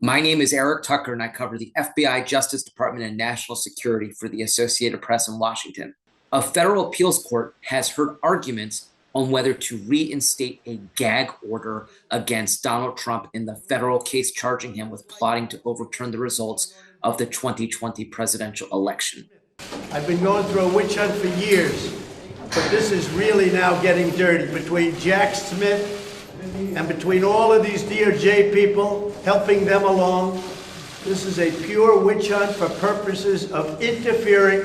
My name is Eric Tucker, and I cover the FBI, Justice Department, and National Security for the Associated Press in Washington. A federal appeals court has heard arguments on whether to reinstate a gag order against Donald Trump in the federal case charging him with plotting to overturn the results of the 2020 presidential election. I've been going through a witch hunt for years, but this is really now getting dirty between Jack Smith and between all of these DOJ people helping them along. This is a pure witch hunt for purposes of interfering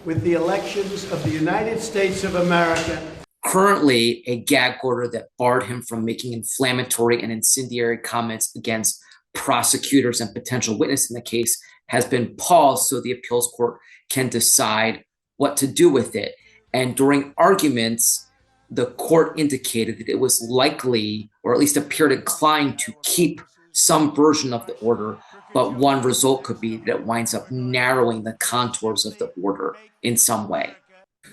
with the elections of the United States of America. Currently, a gag order that barred him from making inflammatory and incendiary comments against prosecutors and potential witnesses in the case has been paused so the appeals court can decide what to do with it. And during arguments, the court indicated that it was likely, or at least appeared inclined, to keep some version of the order, but one result could be that it winds up narrowing the contours of the order in some way.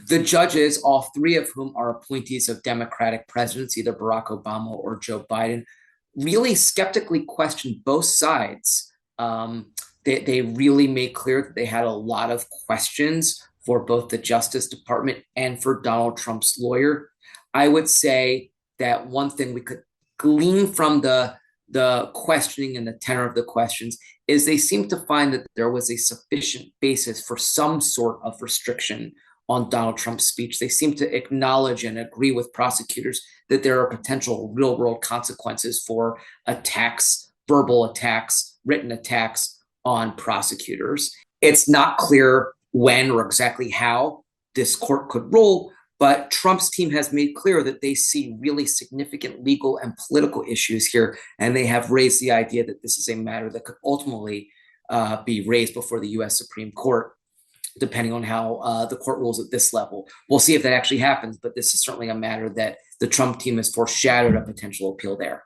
The judges, all three of whom are appointees of Democratic presidents, either Barack Obama or Joe Biden, really skeptically questioned both sides. They really made clear that they had a lot of questions for both the Justice Department and for Donald Trump's lawyer. I would say that one thing we could glean from the questioning and the tenor of the questions is they seem to find that there was a sufficient basis for some sort of restriction on Donald Trump's speech. They seem to acknowledge and agree with prosecutors that there are potential real-world consequences for attacks, verbal attacks, written attacks on prosecutors. It's not clear when or exactly how this court could rule, but Trump's team has made clear that they see really significant legal and political issues here, and they have raised the idea that this is a matter that could ultimately be raised before the U.S. Supreme Court, depending on how the court rules at this level. We'll see if that actually happens, but this is certainly a matter that the Trump team has foreshadowed a potential appeal there.